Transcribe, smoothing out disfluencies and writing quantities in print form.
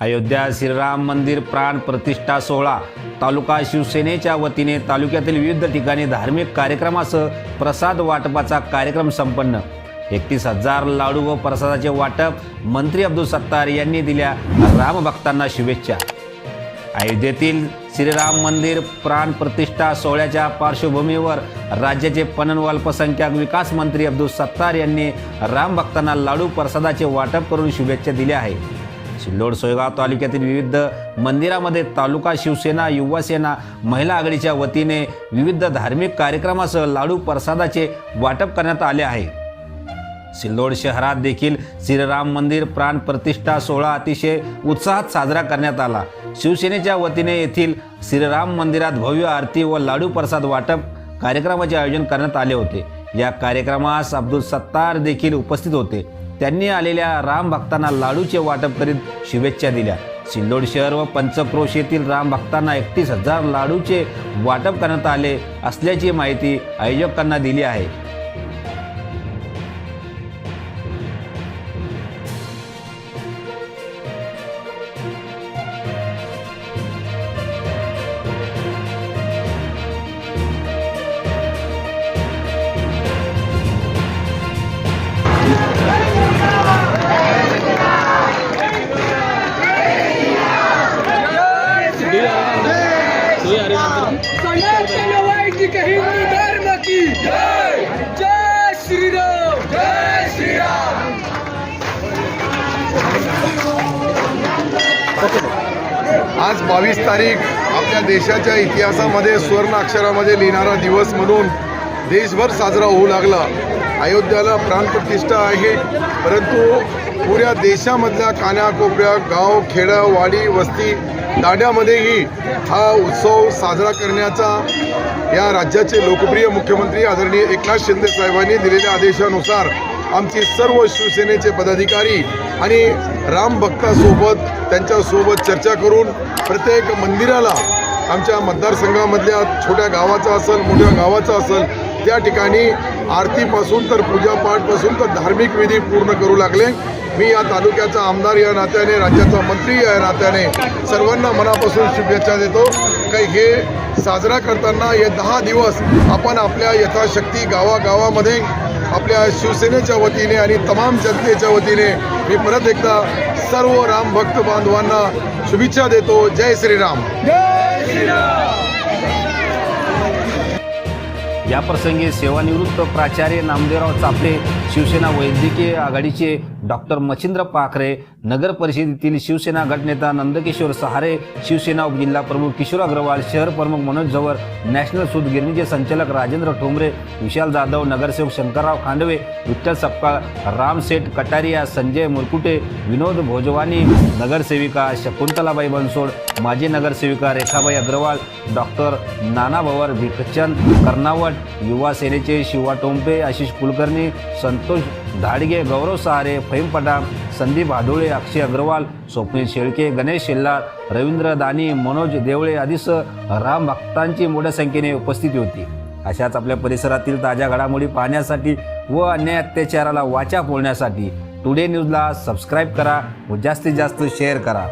अयोध्या श्रीराम मंदिर प्राण प्रतिष्ठा सोहळा तालुका शिवसेनेच्या वतीने तालुक्यातील विविध ठिकाणी धार्मिक कार्यक्रमासह प्रसाद वाटपाचा कार्यक्रम संपन्न। 31,000 लाडू व प्रसादाचे वाटप मंत्री अब्दुल सत्तार यांनी दिल्या रामभक्तांना शुभेच्छा। अयोध्येतील श्रीराम मंदिर प्राण प्रतिष्ठा सोहळ्याच्या पार्श्वभूमीवर राज्याचे पणन व अल्पसंख्याक विकास मंत्री अब्दुल सत्तार यांनी रामभक्तांना लाडू प्रसादाचे वाटप करून शुभेच्छा दिल्या आहेत। सिल्लोड सोयगाव तालुक्यातील विविध मंदिरामध्ये तालुका शिवसेना युवा सेना महिला आघाडीच्या वतीने विविध धार्मिक कार्यक्रमासह लाडू प्रसादाचे वाटप करण्यात आले आहे। सिल्लोड शहरात देखील श्रीराम मंदिर प्राण प्रतिष्ठा सोहळा अतिशय उत्साहात साजरा करण्यात आला। शिवसेनेच्या वतीने येथील श्रीराम मंदिरात भव्य आरती व लाडू प्रसाद वाटप कार्यक्रमाचे आयोजन करण्यात आले होते। या कार्यक्रमास अब्दुल सत्तार देखील उपस्थित होते। त्यांनी आलेल्या राम भक्तांना लाडूचे वाटप करीत शुभेच्छा दिल्या। सिल्लोड शहर व पंचक्रोश येथील राम भक्तांना 31,000 लाडूचे वाटप करण्यात आले असल्याची माहिती आयोजकांना दिली आहे। हिंदू धर्म की जय, जय श्री राम, जय श्री राम। आज 22 तारीख आपल्या देशाच्या इतिहासामध्ये स्वर्ण अक्षरामध्ये लिहिणारा दिवस म्हणून देशभर साजरा होऊ लागला। अयोध्याला प्राणप्रतिष्ठा आहे, परंतु पुऱ्या देशामधल्या कानाकोपऱ्या गाव खेडा वाडी वस्ती दांड्यामध्येही हा उत्सव साजरा करण्याचा या राज्याचे लोकप्रिय मुख्यमंत्री आदरणीय एकनाथ शिंदे साहेबांनी दिलेल्या आदेशानुसार आमची सर्व शिवसेनेचे पदाधिकारी आणि राम भक्तासोबत त्यांच्यासोबत चर्चा करून प्रत्येक मंदिराला आमच्या मतदारसंघामधल्या छोट्या गावाचा असेल मोठ्या गावाचा असेल त्या ठिकाणी आरतीपासून तर पूजापाठपासून तर धार्मिक विधी पूर्ण करू लागले। मी या तालुक्याचा आमदार या नात्याने राज्याचा मंत्री या नात्याने सर्वांना मनापासून शुभेच्छा देतो की हे साजरा करताना हे 10 दिवस आपण आपल्या यथाशक्ती गावागावामध्ये आपल्या शिवसेनेच्या वतीने आणि तमाम जनतेच्या वतीने मी परत एकदा सर्व राम भक्त बांधवांना शुभेच्छा देतो। जय श्रीराम, जय श्रीराम। या प्रसंगी सेवानिवृत्त प्राचार्य नामदेवराव चापले, शिवसेना वैद्यकीय आघाडीचे डॉक्टर मच्छिंद्र पाखरे, नगर परिषदेतील शिवसेना गटनेता नंदकिशोर सहारे, शिवसेना उपजिल्हा प्रमुख किशोर अग्रवाल, शहर प्रमुख मनोज जवर, नॅशनल सूत गिरणीचे संचालक राजेंद्र ठोंबरे, विशाल जाधव, नगरसेवक शंकरराव खांडवे, विठ्ठल सपकाळ, रामसेठ कटारिया, संजय मुरकुटे, विनोद भोजवानी, नगरसेविका शकुंतलाबाई बनसोड, माजी नगरसेविका रेखाबाई अग्रवाल, डॉक्टर नाना भवर, भिकचंद कर्नावट, युवा सेनेचे शिवा टोंपे, आशिष कुलकर्णी, संतोष धाडगे, गौरव सहारे, फहीम पठाण, संदीप भाडोळे, अक्षय अग्रवाल, स्वप्नील शेळके, गणेश शेल्लार, रवींद्र दानी, मनोज देवळे आदीसह राम भक्तांची मोठ्या संख्येने उपस्थिती होती। अशाच आपल्या परिसरातील ताज्या घडामोडी पाहण्यासाठी व अन्याय अत्याचाराला वाचा फोडण्यासाठी टुडे न्यूजला सबस्क्राईब करा व जास्तीत जास्त शेअर करा।